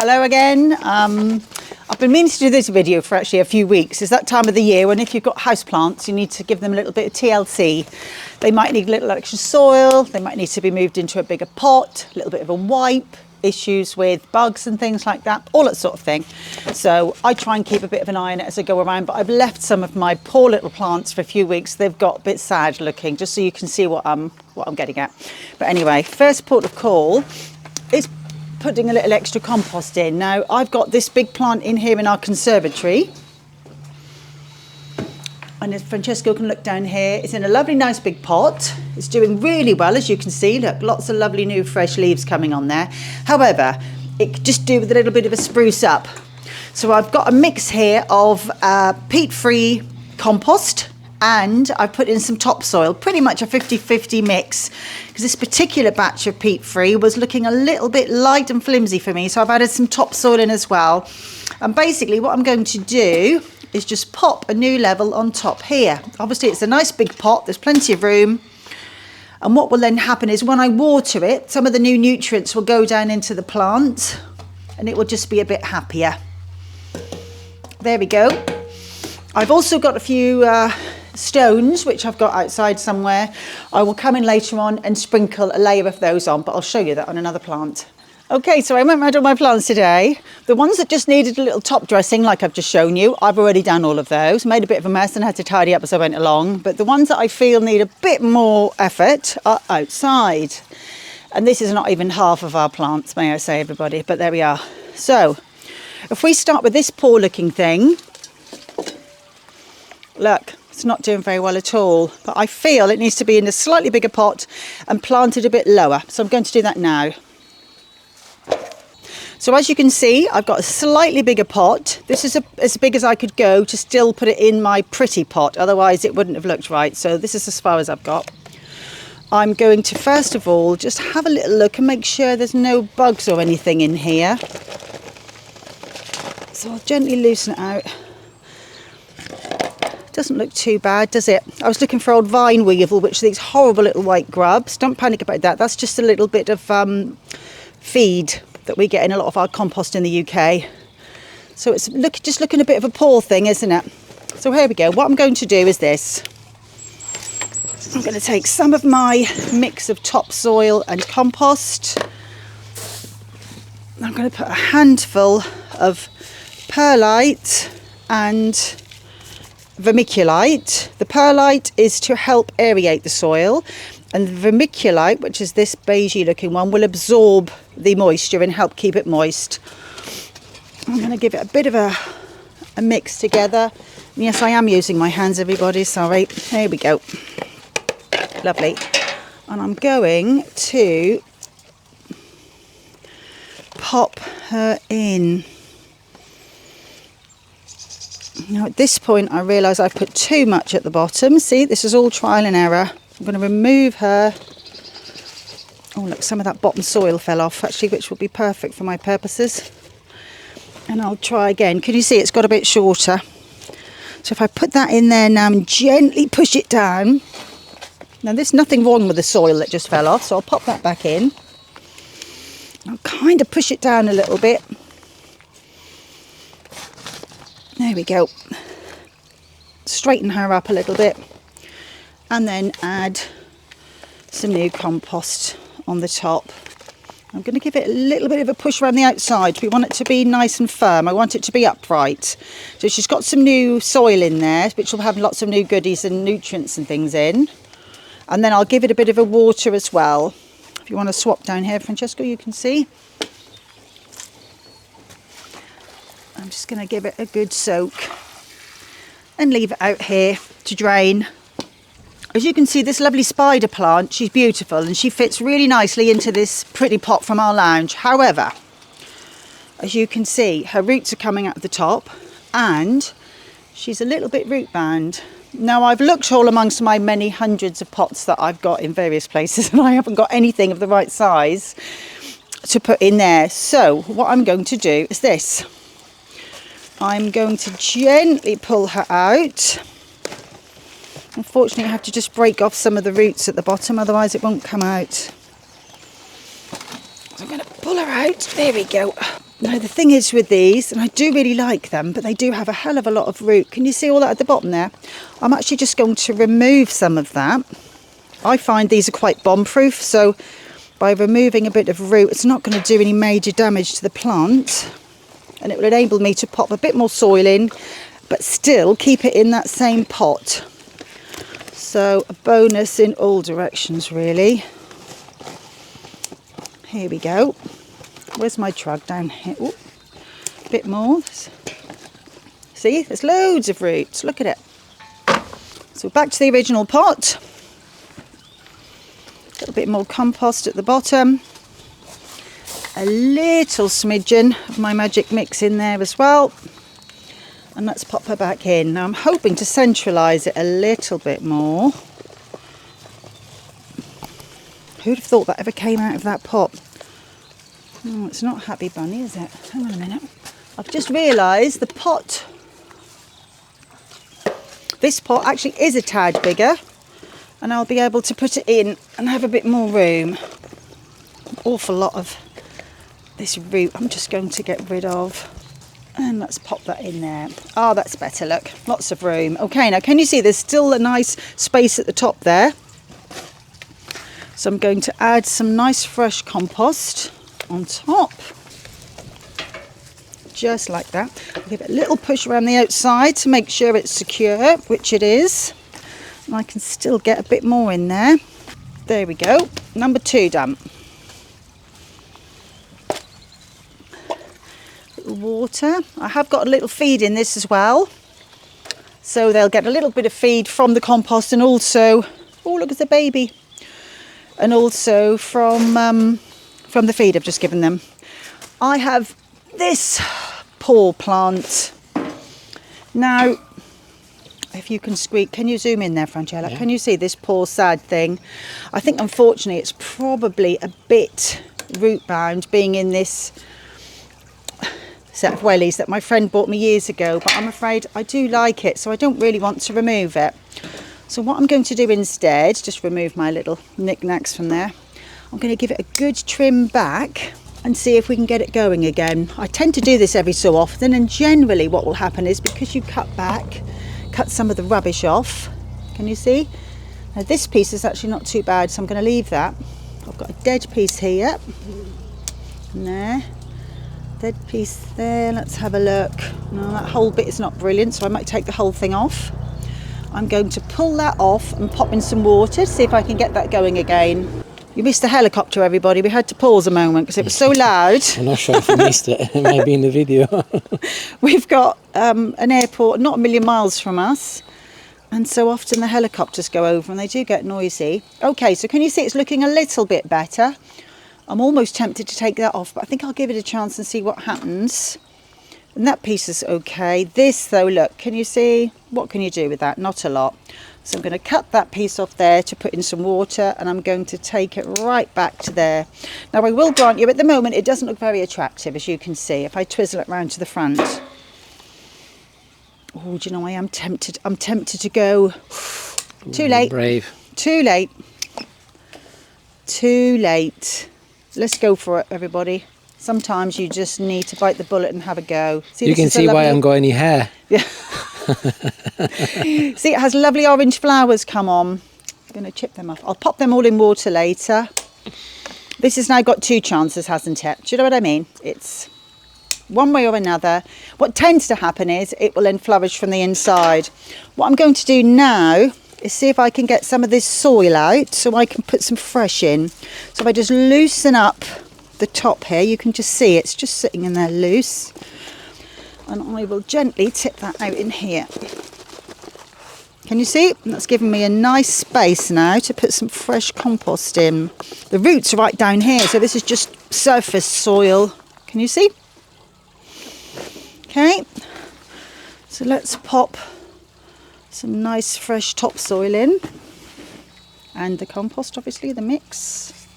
Hello again. I've been meaning to do this video for actually a few weeks. It's that time of the year when if you've got houseplants, you need to give them a little bit of TLC. They might need a little extra soil, they might need to be moved into a bigger pot, a little bit of a wipe, issues with bugs and things like that, all that sort of thing. So I try and keep a bit of an eye on it as I go around, but I've left some of my poor little plants for a few weeks. They've got a bit sad looking, just so you can see what I'm getting at. But anyway, first port of call is putting a little extra compost in. Now I've got this big plant in here in our conservatory, and if Francesco can look down here, it's in a lovely nice big pot. It's doing really well, as you can see. Look, lots of lovely new fresh leaves coming on there. However, it could just do with a little bit of a spruce up. So I've got a mix here of peat-free compost, and I've put in some topsoil, pretty much a 50-50 mix, because this particular batch of peat-free was looking a little bit light and flimsy for me, so I've added some topsoil in as well. And basically what I'm going to do is just pop a new level on top here. Obviously it's a nice big pot, there's plenty of room, and what will then happen is when I water it, some of the new nutrients will go down into the plant and it will just be a bit happier. There we go. I've also got a few stones which I've got outside somewhere. I will come in later on and sprinkle a layer of those on, but I'll show you that on another plant. Okay, so I went round all my plants today. The ones that just needed a little top dressing, like I've just shown you, I've already done all of those. Made a bit of a mess and had to tidy up as I went along. But the ones that I feel need a bit more effort are outside. And this is not even half of our plants, may I say, everybody, but there we are. So, if we start with this poor looking thing, look, it's not doing very well at all. But I feel it needs to be in a slightly bigger pot and planted a bit lower. So I'm going to do that now. So as you can see, I've got a slightly bigger pot. This is as big as I could go to still put it in my pretty pot. Otherwise it wouldn't have looked right. So this is as far as I've got. I'm going to first of all just have a little look and make sure there's no bugs or anything in here. So I'll gently loosen it out. Doesn't look too bad, does it? I was looking for old vine weevil, which are these horrible little white grubs. Don't panic about that. That's just a little bit of feed that we get in a lot of our compost in the UK. So it's just looking a bit of a poor thing, isn't it? So here we go. What I'm going to do is this. I'm going to take some of my mix of topsoil and compost. I'm going to put a handful of perlite and vermiculite. The perlite is to help aerate the soil, and the vermiculite, which is this beigey looking one, will absorb the moisture and help keep it moist. I'm going to give it a bit of a mix together. And yes, I am using my hands, everybody, sorry. There we go. Lovely. And I'm going to pop her in. Now at this point I realise I've put too much at the bottom. See, this is all trial and error. I'm going to remove her. Oh look, some of that bottom soil fell off actually, which will be perfect for my purposes. And I'll try again. Can you see it's got a bit shorter? So if I put that in there now and gently push it down. Now there's nothing wrong with the soil that just fell off, so I'll pop that back in. I'll kind of push it down a little bit. There we go. Straighten her up a little bit. And then add some new compost on the top. I'm going to give it a little bit of a push around the outside. We want it to be nice and firm. I want it to be upright. So she's got some new soil in there, which will have lots of new goodies and nutrients and things in. And then I'll give it a bit of a water as well. If you want to swap down here, Francesco, you can see. I'm just going to give it a good soak and leave it out here to drain. As you can see, this lovely spider plant, she's beautiful and she fits really nicely into this pretty pot from our lounge. However, as you can see, her roots are coming out of the top and she's a little bit root bound. Now I've looked all amongst my many hundreds of pots that I've got in various places and I haven't got anything of the right size to put in there. So what I'm going to do is this. I'm going to gently pull her out. Unfortunately, I have to just break off some of the roots at the bottom, otherwise it won't come out. So I'm going to pull her out. There we go. Now the thing is with these, and I do really like them, but they do have a hell of a lot of root. Can you see all that at the bottom there? I'm actually just going to remove some of that. I find these are quite bomb-proof, so by removing a bit of root, it's not going to do any major damage to the plant, and it will enable me to pop a bit more soil in, but still keep it in that same pot. So a bonus in all directions, really. Here we go. Where's my trug? Down here. Ooh, a bit more. See, there's loads of roots. Look at it. So back to the original pot. A little bit more compost at the bottom. A little smidgen of my magic mix in there as well. And let's pop her back in. Now I'm hoping to centralise it a little bit more. Who'd have thought that ever came out of that pot? Oh, it's not Happy Bunny, is it? Hang on a minute. I've just realised the pot, this pot actually is a tad bigger, and I'll be able to put it in and have a bit more room. An awful lot of this root I'm just going to get rid of. And let's pop that in there. Oh, that's better, look. Lots of room. Okay, now can you see there's still a nice space at the top there? So I'm going to add some nice fresh compost on top. Just like that. I'll give it a little push around the outside to make sure it's secure, which it is. And I can still get a bit more in there. There we go. Number 2 done. Water. I have got a little feed in this as well, so they'll get a little bit of feed from the compost, and also, oh look, it's a baby, and also from the feed I've just given them. I have this poor plant. Now if you can squeak, can you zoom in there, Francella? Yeah. Can you see this poor sad thing? I think unfortunately it's probably a bit root bound, being in this set of wellies that my friend bought me years ago, but I'm afraid I do like it, so I don't really want to remove it. So what I'm going to do instead, just remove my little knickknacks from there, I'm going to give it a good trim back and see if we can get it going again. I tend to do this every so often, and generally what will happen is, because you cut some of the rubbish off, can you see? Now this piece is actually not too bad, so I'm going to leave that. I've got a dead piece here, and there. Dead piece there. Let's have a look. No, that whole bit is not brilliant, so I might take the whole thing off. I'm going to pull that off and pop in some water to see if I can get that going again. You missed the helicopter, everybody. We had to pause a moment because it was so loud. I'm not sure if you missed it. It might be in the video. We've got an airport not a million miles from us, and so often the helicopters go over and they do get noisy. Okay, so can you see it's looking a little bit better? I'm almost tempted to take that off, but I think I'll give it a chance and see what happens. And that piece is okay. This though, look, can you see? What can you do with that? Not a lot. So I'm going to cut that piece off there to put in some water, and I'm going to take it right back to there. Now I will grant you, at the moment it doesn't look very attractive, as you can see, if I twizzle it round to the front. Oh, do you know, I am tempted. I'm tempted to go. Too late. Brave. Too late. Too late. Let's go for it, everybody. Sometimes you just need to bite the bullet and have a go. See, you can see why I haven't got any hair. Yeah. See, it has lovely orange flowers come on. I'm going to chip them off. I'll pop them all in water later. This has now got 2 chances, hasn't it? Do you know what I mean? It's one way or another. What tends to happen is it will then flourish from the inside. What I'm going to do now is see if I can get some of this soil out so I can put some fresh in. So if I just loosen up the top here, you can just see it's just sitting in there loose, and I will gently tip that out in here. Can you see? That's given me a nice space now to put some fresh compost in. The roots are right down here, so this is just surface soil. Can you see? Okay, so let's pop some nice fresh topsoil in, and the compost, obviously, the mix.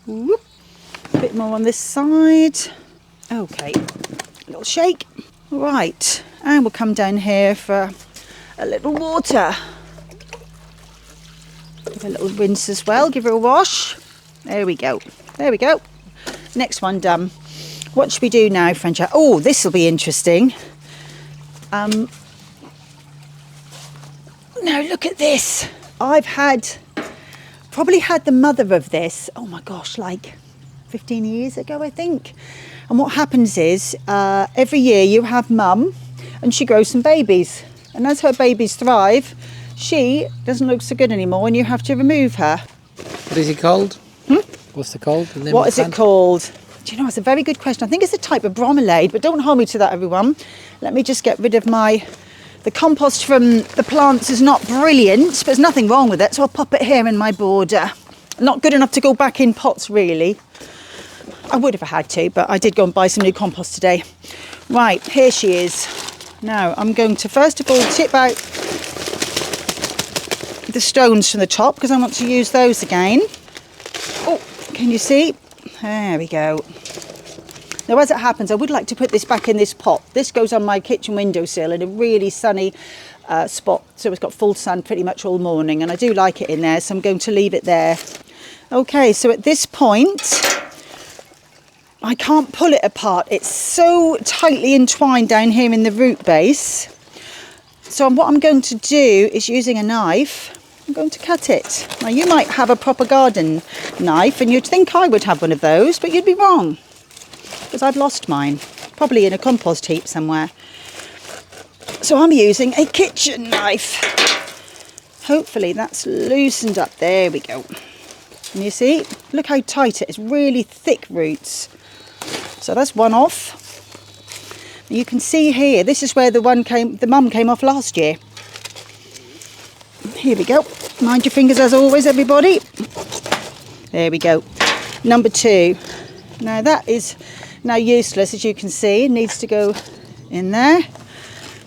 Whoop. A bit more on this side. Okay, a little shake. Right, and we'll come down here for a little water. Give it a little rinse as well, give it a wash. There we go. There we go. Next one done. What should we do now, Francesca? Oh, this will be interesting. Now look at this. I've probably had the mother of this, oh my gosh, like 15 years ago, I think. And what happens is every year you have mum and she grows some babies. And as her babies thrive, she doesn't look so good anymore and you have to remove her. What is it called? What's it called? What is it called? Do you know, it's a very good question. I think it's a type of bromeliad, but don't hold me to that, everyone. Let me just get rid of the compost from the plants is not brilliant, but there's nothing wrong with it, so I'll pop it here in my border. Not good enough to go back in pots, really. I would if I had to, but I did go and buy some new compost today. Right, here she is. Now, I'm going to first of all tip out the stones from the top, because I want to use those again. Oh, can you see? There we go. Now, as it happens, I would like to put this back in this pot. This goes on my kitchen windowsill in a really sunny spot. So it's got full sun pretty much all morning. And I do like it in there, so I'm going to leave it there. Okay, so at this point, I can't pull it apart. It's so tightly entwined down here in the root base. So what I'm going to do is, using a knife, I'm going to cut it. Now, you might have a proper garden knife and you'd think I would have one of those, but you'd be wrong, because I've lost mine, probably in a compost heap somewhere. So I'm using a kitchen knife. Hopefully that's loosened up. There we go. And you see, look how tight it is, really thick roots. So that's one off. You can see here, this is where the mum came off last year. Here we go. Mind your fingers as always, everybody. There we go. Number 2. Now that is now useless, as you can see. It needs to go in there.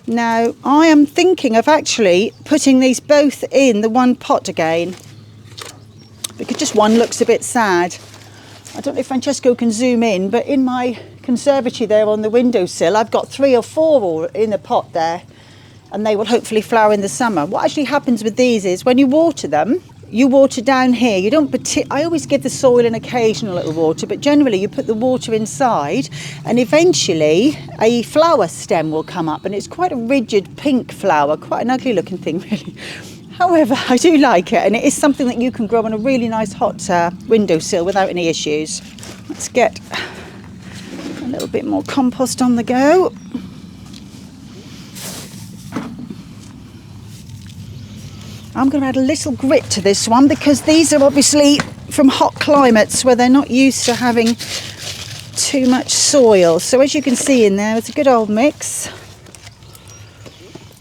Now I am thinking of actually putting these both in the one pot again, because just one looks a bit sad. I don't know if Francesco can zoom in, but in my conservatory there on the windowsill, I've got 3 or 4 in a pot there, and they will hopefully flower in the summer. What actually happens with these is, when you water them, you water down here. You don't I always give the soil an occasional little water, but generally you put the water inside, and eventually a flower stem will come up, and it's quite a rigid pink flower, quite an ugly looking thing really. However, I do like it, and it is something that you can grow on a really nice hot windowsill without any issues. Let's get a little bit more compost on the go. I'm going to add a little grit to this one, because these are obviously from hot climates where they're not used to having too much soil. So as you can see in there, it's a good old mix.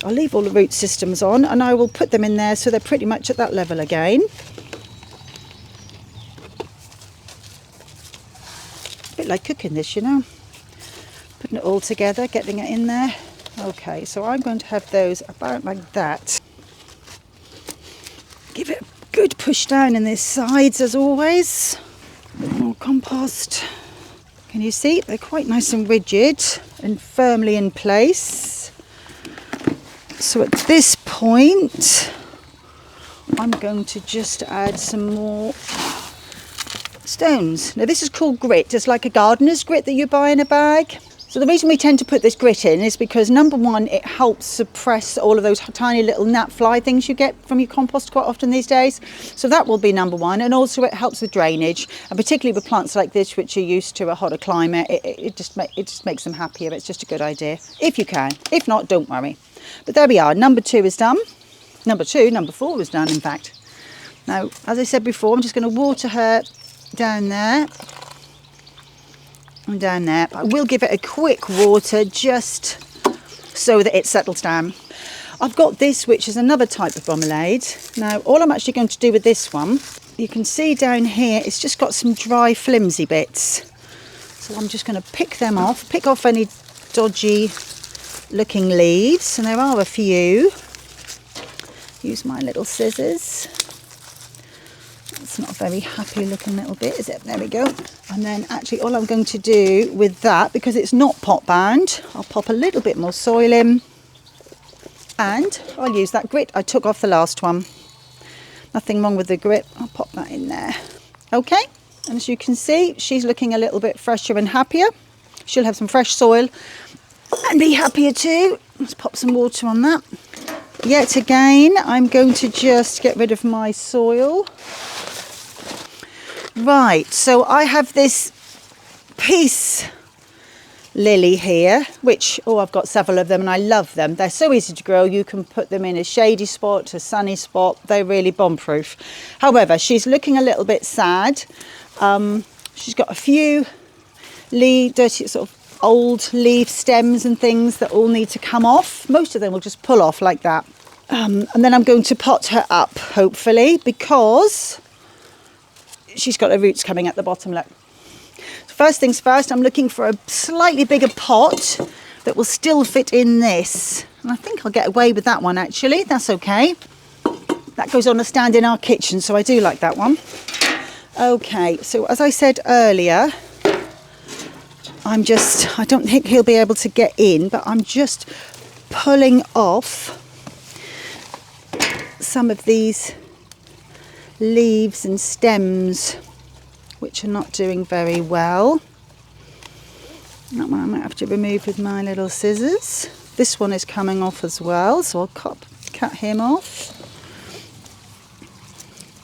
I'll leave all the root systems on, and I will put them in there so they're pretty much at that level again. A bit like cooking this, you know. Putting it all together, getting it in there. Okay, so I'm going to have those about like that. Give it a good push down in the sides as always. A bit more compost. Can you see? They're quite nice and rigid and firmly in place. So at this point, I'm going to just add some more stones. Now this is called grit. It's like a gardener's grit that you buy in a bag. So the reason we tend to put this grit in is because, number one, it helps suppress all of those tiny little gnat fly things you get from your compost quite often these days. So that will be number one. And also it helps with drainage, and particularly with plants like this, which are used to a hotter climate, it just makes them happier. It's just a good idea, if you can. If not, don't worry. But there we are. Number 2 is done. Number 4 is done, in fact. Now, as I said before, I'm just going to water her down there. And down there. I will give it a quick water just so that it settles down. I've got this, which is another type of bromeliad. Now, all I'm actually going to do with this one, you can see down here, it's just got some dry, flimsy bits. So I'm just going to pick them off, pick off any dodgy looking leaves, and there are a few. Use my little scissors. It's not a very happy looking little bit, is it? There we go. And then actually all I'm going to do with that, because it's not pot bound, I'll pop a little bit more soil in, and I'll use that grit I took off the last one. Nothing wrong with the grit. I'll pop that in there. Okay, and as you can see, she's looking a little bit fresher and happier. She'll have some fresh soil and be happier too. Let's pop some water on that. Yet again, I'm going to just get rid of my soil. Right, so I have this peace lily here, which, I've got several of them and I love them. They're so easy to grow. You can put them in a shady spot, a sunny spot. They're really bomb-proof. However, she's looking a little bit sad. She's got a few dirty sort of old leaf stems and things that all need to come off. Most of them will just pull off like that. And then I'm going to pot her up, hopefully, because she's got her roots coming at the bottom. Look. First things first, I'm looking for a slightly bigger pot that will still fit in this. And I think I'll get away with that one, actually. That's okay. That goes on a stand in our kitchen, so I do like that one. Okay, so as I said earlier, I don't think he'll be able to get in, but I'm just pulling off some of these leaves and stems which are not doing very well. That one I might have to remove with my little scissors. This one is coming off as well, so I'll cut him off.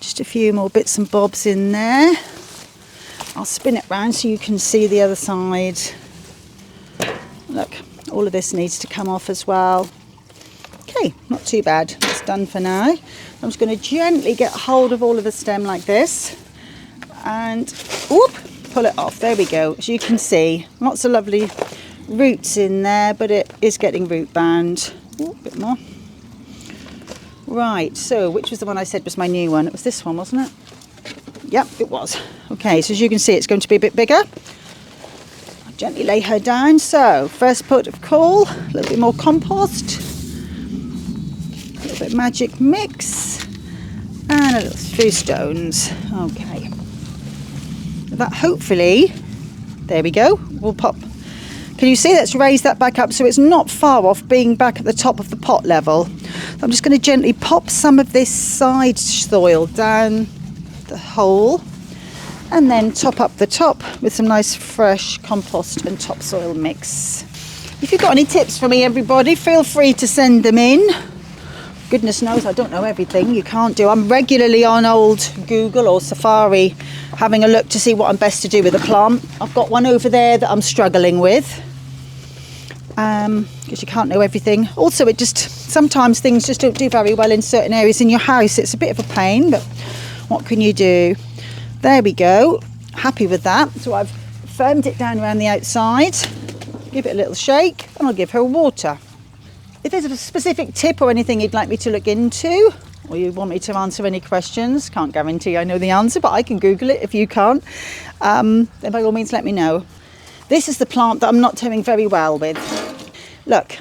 Just a few more bits and bobs in there. I'll spin it round so you can see the other side. Look, all of this needs to come off as well. Okay, not too bad. That's done for now. I'm just going to gently get hold of all of the stem like this and pull it off. There we go. As you can see, lots of lovely roots in there, but it is getting root bound. A bit more. Right, so which was the one I said was my new one? It was this one, wasn't it? Yep, it was. Okay, so as you can see, it's going to be a bit bigger. I'll gently lay her down. So, first put of call, a little bit more compost, a little bit of magic mix, and a few stones. Okay. That hopefully, there we go, we'll pop. Can you see? Let's raise that back up so it's not far off being back at the top of the pot level. So I'm just going to gently pop some of this side soil down the hole and then top up the top with some nice fresh compost and topsoil mix. If you've got any tips for me, everybody, feel free to send them in. Goodness knows I don't know everything. You can't do. I'm regularly on old Google or Safari having a look to see what I'm best to do with a plant. I've got one over there that I'm struggling with because you can't know everything. Also, sometimes things just don't do very well in certain areas in your house. It's a bit of a pain, but what can you do? There we go. Happy with that. So I've firmed it down around the outside. Give it a little shake and I'll give her water. If there's a specific tip or anything you'd like me to look into, or you want me to answer any questions, can't guarantee I know the answer, but I can Google it if you can't, then by all means let me know. This is the plant that I'm not doing very well with. Look,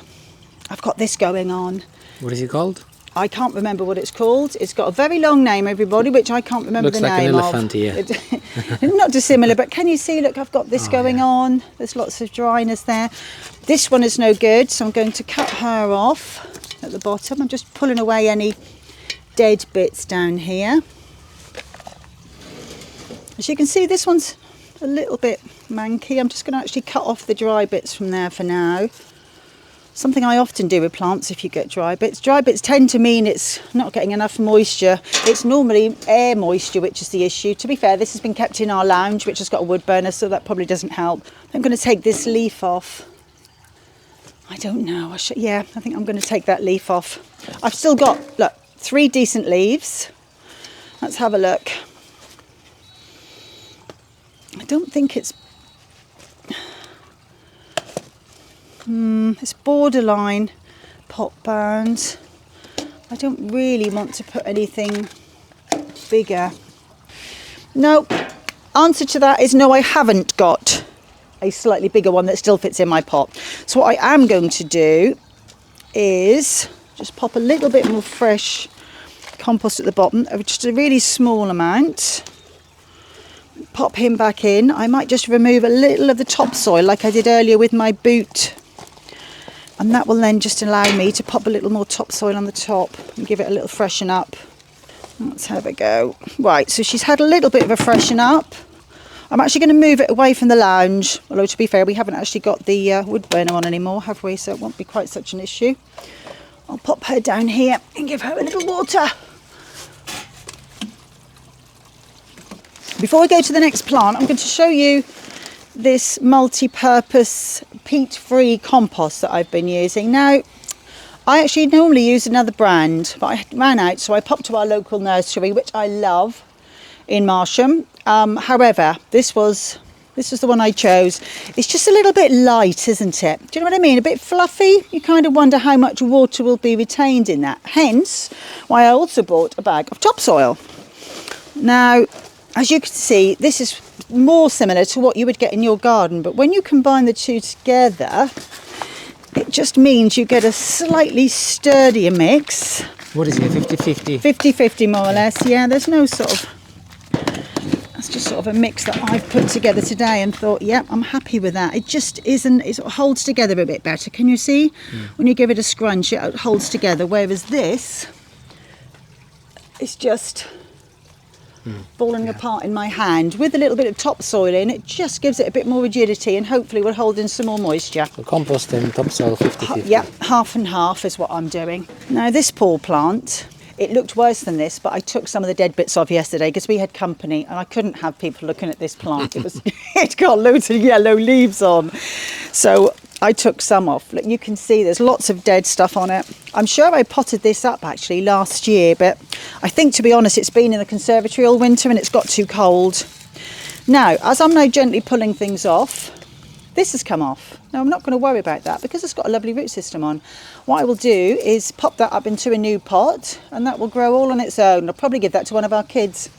I've got this going on. What is it called? I can't remember what it's called. It's got a very long name, everybody, which I can't remember the name of. Looks like an elephant here. Not dissimilar, but can you see, look, I've got this going on. There's lots of dryness there. This one is no good, so I'm going to cut her off at the bottom. I'm just pulling away any dead bits down here. As you can see, this one's a little bit manky. I'm just going to actually cut off the dry bits from there for now. Something I often do with plants if you get dry bits. Dry bits tend to mean it's not getting enough moisture. It's normally air moisture which is the issue. To be fair, this has been kept in our lounge which has got a wood burner, so that probably doesn't help. I'm going to take this leaf off. I don't know. I think I'm going to take that leaf off. I've still got, look, 3 decent leaves. Let's have a look. I don't think it's borderline pot bound. I don't really want to put anything bigger. No, answer to that is no, I haven't got a slightly bigger one that still fits in my pot. So what I am going to do is just pop a little bit more fresh compost at the bottom, just a really small amount. Pop him back in. I might just remove a little of the topsoil like I did earlier with my boot. And that will then just allow me to pop a little more topsoil on the top and give it a little freshen up. Let's have a go. Right, so she's had a little bit of a freshen up. I'm actually going to move it away from the lounge, although to be fair, we haven't actually got the wood burner on anymore, have we? So it won't be quite such an issue. I'll pop her down here and give her a little water. Before we go to the next plant, I'm going to show you this multi-purpose peat-free compost that I've been using. Now, I actually normally use another brand, but I ran out, so I popped to our local nursery, which I love, in Marsham. However, this was the one I chose. It's just a little bit light, isn't it? Do you know what I mean? A bit fluffy. You kind of wonder how much water will be retained in that. Hence, why I also bought a bag of topsoil. Now, as you can see, this is more similar to what you would get in your garden, but when you combine the two together, it just means you get a slightly sturdier mix. What is it, 50-50? 50-50 more or less, yeah. There's no sort of... That's just sort of a mix that I've put together today and thought, yep, I'm happy with that. It just isn't... It sort of holds together a bit better. Can you see? When you give it a scrunch, it holds together, whereas this is just... falling apart in my hand. With a little bit of topsoil in, it just gives it a bit more rigidity and hopefully will hold in some more moisture. So compost and topsoil 50-50? Yeah, half and half is what I'm doing. Now this poor plant, it looked worse than this, but I took some of the dead bits off yesterday because we had company and I couldn't have people looking at this plant. It got loads of yellow leaves on. So I took some off. Look, you can see there's lots of dead stuff on it. I'm sure I potted this up actually last year, but I think, to be honest, it's been in the conservatory all winter and it's got too cold. Now, as I'm now gently pulling things off, this has come off. Now, I'm not going to worry about that because it's got a lovely root system on. What I will do is pop that up into a new pot and that will grow all on its own. I'll probably give that to one of our kids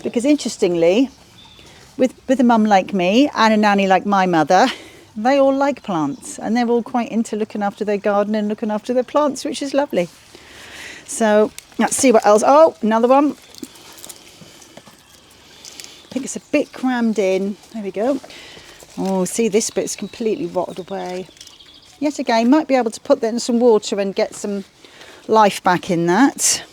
because, interestingly, with a mum like me and a nanny like my mother, they all like plants and they're all quite into looking after their garden and looking after their plants, which is lovely. So let's see what else. Oh, another one. I think it's a bit crammed in. There we go. Oh, see, this bit's completely rotted away. Yet again, might be able to put that in some water and get some life back in that.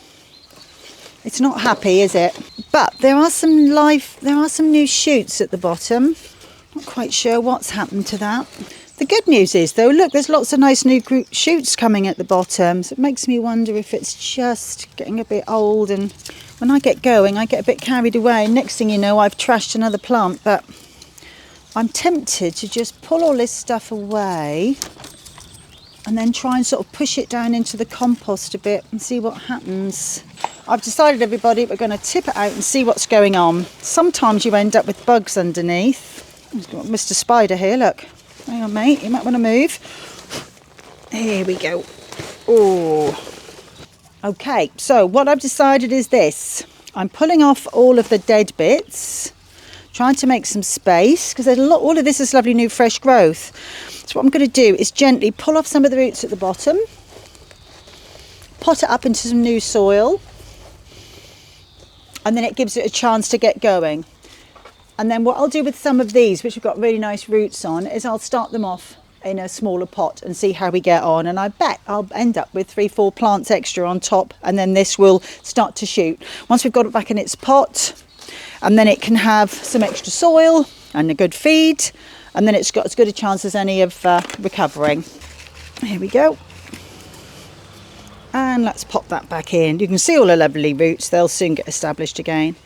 It's not happy, is it? But there are some new shoots at the bottom. Not quite sure what's happened to that. The good news is, though, look, there's lots of nice new shoots coming at the bottom. So it makes me wonder if it's just getting a bit old. And when I get going, I get a bit carried away. Next thing you know, I've trashed another plant. But I'm tempted to just pull all this stuff away and then try and sort of push it down into the compost a bit and see what happens. I've decided, everybody, we're going to tip it out and see what's going on. Sometimes you end up with bugs underneath. We've got Mr. Spider here, look. Hang on, mate, you might want to move. Here we go. Oh. Okay, so what I've decided is this. I'm pulling off all of the dead bits, trying to make some space, because there's all of this is lovely new fresh growth. So what I'm going to do is gently pull off some of the roots at the bottom, pot it up into some new soil, and then it gives it a chance to get going. And then what I'll do with some of these, which have got really nice roots on, is I'll start them off in a smaller pot and see how we get on. And I bet I'll end up with 3-4 plants extra on top, and then this will start to shoot. Once we've got it back in its pot, and then it can have some extra soil and a good feed, and then it's got as good a chance as any of recovering. Here we go. And let's pop that back in. You can see all the lovely roots. They'll soon get established again.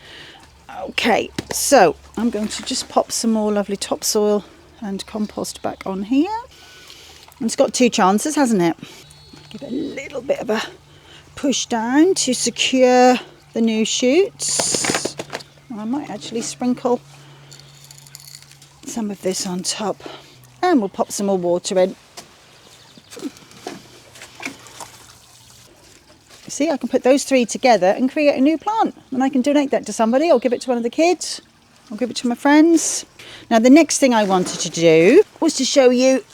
Okay, so I'm going to just pop some more lovely topsoil and compost back on here. And it's got 2 chances, hasn't it? Give it a little bit of a push down to secure the new shoots. I might actually sprinkle some of this on top, and we'll pop some more water in. See, I can put those 3 together and create a new plant, and I can donate that to somebody, or give it to one of the kids, or give it to my friends. Now, the next thing I wanted to do was to show you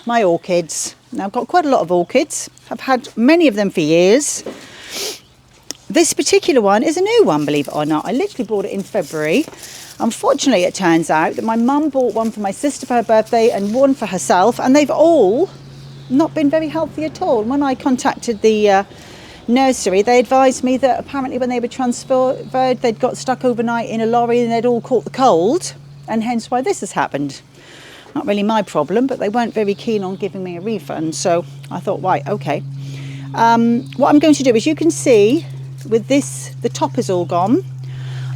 my orchids. Now, I've got quite a lot of orchids. I've had many of them for years. This particular one is a new one, believe it or not. I literally bought it in February. Unfortunately, it turns out that my mum bought one for my sister for her birthday and one for herself, and they've all not been very healthy at all. When I contacted the nursery, they advised me that apparently when they were transferred, they'd got stuck overnight in a lorry and they'd all caught the cold. and hence why this has happened. Not really my problem, but they weren't very keen on giving me a refund, so I thought, right, okay. What I'm going to do is, you can see with this, the top is all gone.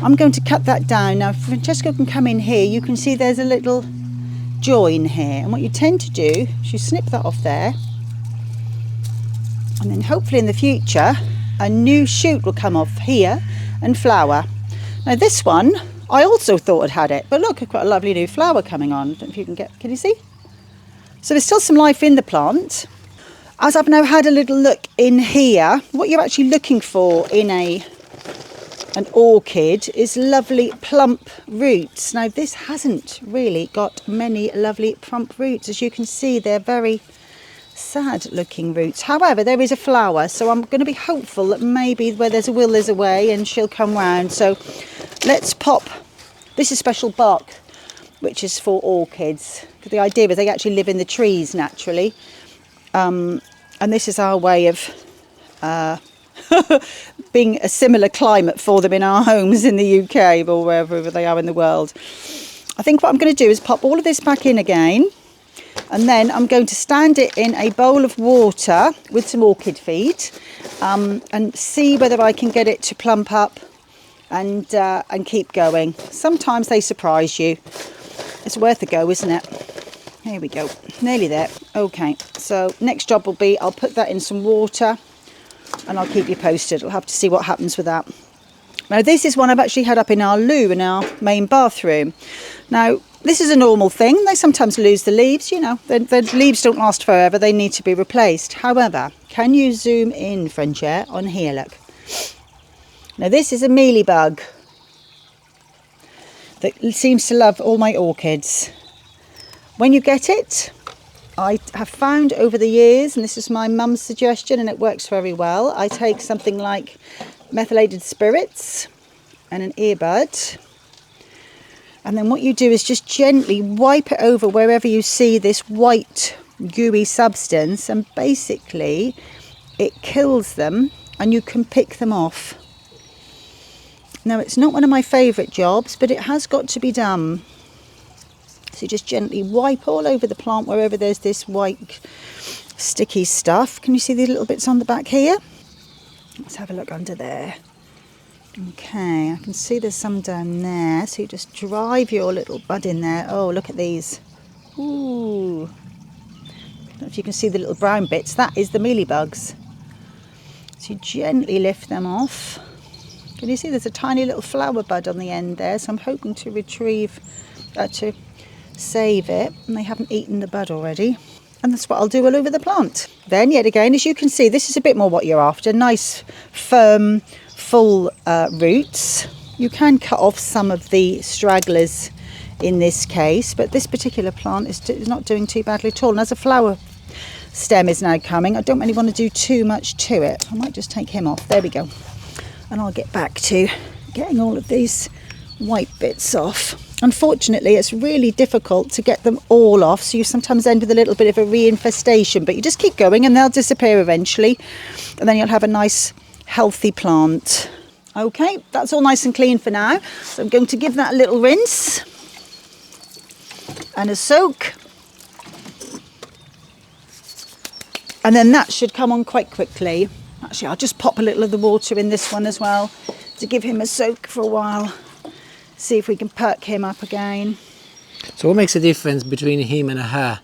I'm going to cut that down. Now, if Francesca can come in here, you can see there's a little join here, and what you tend to do is you snip that off there, and then hopefully in the future a new shoot will come off here and flower. Now this one, I also thought it had it, but look, I've got a lovely new flower coming on. I don't know if you can you see? So there's still some life in the plant. As I've now had a little look in here, what you're actually looking for in an orchid is lovely plump roots. Now this hasn't really got many lovely plump roots. As you can see, they're very sad looking roots. However, there is a flower, so I'm going to be hopeful that maybe where there's a will there's a way, and she'll come round. So let's pop, this is special bark, which is for orchids. The idea is they actually live in the trees naturally, and this is our way of being a similar climate for them in our homes in the UK or wherever they are in the world. I think what I'm going to do is pop all of this back in again, and then I'm going to stand it in a bowl of water with some orchid feed, and see whether I can get it to plump up and keep going. Sometimes they surprise you. It's worth a go, isn't it? Here we go, nearly there. Okay, so next job will be, I'll put that in some water and I'll keep you posted. I'll have to see what happens with that. Now this is one I've actually had up in our loo in our main bathroom. Now this is a normal thing. They sometimes lose the leaves, you know. The leaves don't last forever. They need to be replaced. However, can you zoom in, Frenchette, on here, look. Now this is a mealybug that seems to love all my orchids. When you get it, I have found over the years, and this is my mum's suggestion and it works very well, I take something like methylated spirits and an earbud, and then what you do is just gently wipe it over wherever you see this white gooey substance, and basically it kills them and you can pick them off. Now it's not one of my favourite jobs, but it has got to be done. So just gently wipe all over the plant wherever there's this white sticky stuff. Can you see the little bits on the back here? Let's have a look under there. Okay, I can see there's some down there. So you just drive your little bud in there. Oh, look at these. Ooh. I don't know if you can see the little brown bits. That is the mealybugs. So you gently lift them off. Can you see there's a tiny little flower bud on the end there? So I'm hoping to retrieve, to save it, and they haven't eaten the bud already, and that's what I'll do all over the plant. Then yet again, as you can see, this is a bit more what you're after, nice firm full roots. You can cut off some of the stragglers in this case, but this particular plant is not doing too badly at all, and as a flower stem is now coming, I don't really want to do too much to it. I might just take him off. There we go, and I'll get back to getting all of these white bits off. Unfortunately, it's really difficult to get them all off, so you sometimes end with a little bit of a reinfestation, but you just keep going and they'll disappear eventually, and then you'll have a nice healthy plant. Okay, that's all nice and clean for now, so I'm going to give that a little rinse and a soak, and then that should come on quite quickly. Actually, I'll just pop a little of the water in this one as well to give him a soak for a while. See if we can perk him up again. So what makes the difference between him and a her?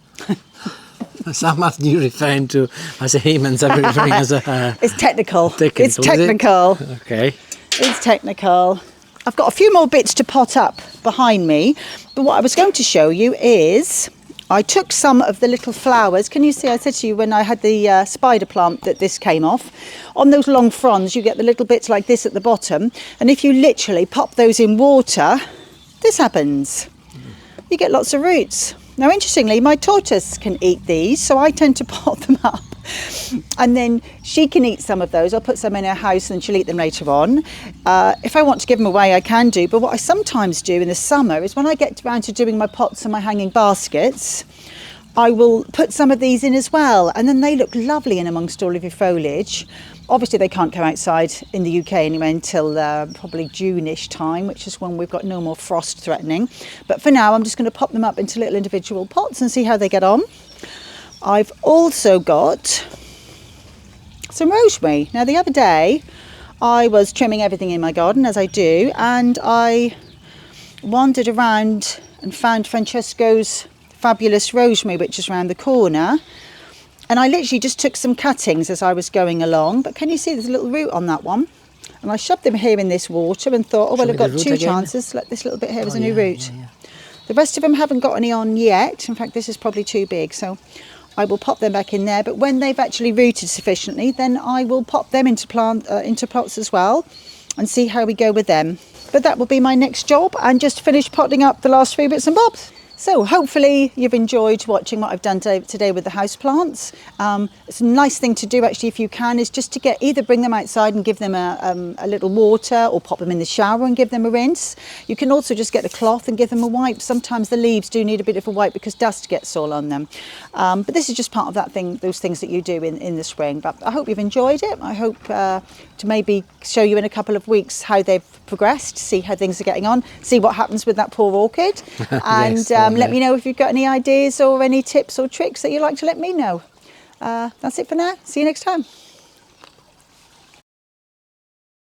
Some are you referring to as a him and some referring as a her? It's technical. It's technical. Okay. It's technical. I've got a few more bits to pot up behind me, but what I was going to show you is I took some of the little flowers. Can you see, I said to you when I had the spider plant that this came off, on those long fronds you get the little bits like this at the bottom, and if you literally pop those in water, this happens. You get lots of roots. Now interestingly, my tortoise can eat these, so I tend to pot them up, and then she can eat some of those. I'll put some in her house and she'll eat them later on. If I want to give them away, I can do, but what I sometimes do in the summer is when I get around to doing my pots and my hanging baskets, I will put some of these in as well, and then they look lovely in amongst all of your foliage. Obviously they can't come outside in the UK anyway until probably June-ish time, which is when we've got no more frost threatening. But for now I'm just going to pop them up into little individual pots and see how they get on. I've also got some rosemary. Now the other day I was trimming everything in my garden, as I do, and I wandered around and found Francesco's fabulous rosemary, which is around the corner, and I literally just took some cuttings as I was going along. But can you see there's a little root on that one, and I shoved them here in this water and thought, oh well, I've got two chances. Let this little bit here as a new root. The rest of them haven't got any on yet. In fact, this is probably too big, so I will pop them back in there. But when they've actually rooted sufficiently, then I will pop them into pots as well and see how we go with them. But that will be my next job, and just finish potting up the last few bits and bobs. So hopefully you've enjoyed watching what I've done today with the houseplants. It's a nice thing to do actually, if you can, is just to either bring them outside and give them a little water, or pop them in the shower and give them a rinse. You can also just get a cloth and give them a wipe. Sometimes the leaves do need a bit of a wipe because dust gets all on them. But this is just part of those things that you do in the spring. But I hope you've enjoyed it. I hope to maybe show you in a couple of weeks how they've progressed, see how things are getting on, see what happens with that poor orchid, and Yes, let me know if you've got any ideas or any tips or tricks that you'd like to let me know. That's it for now. See you next time.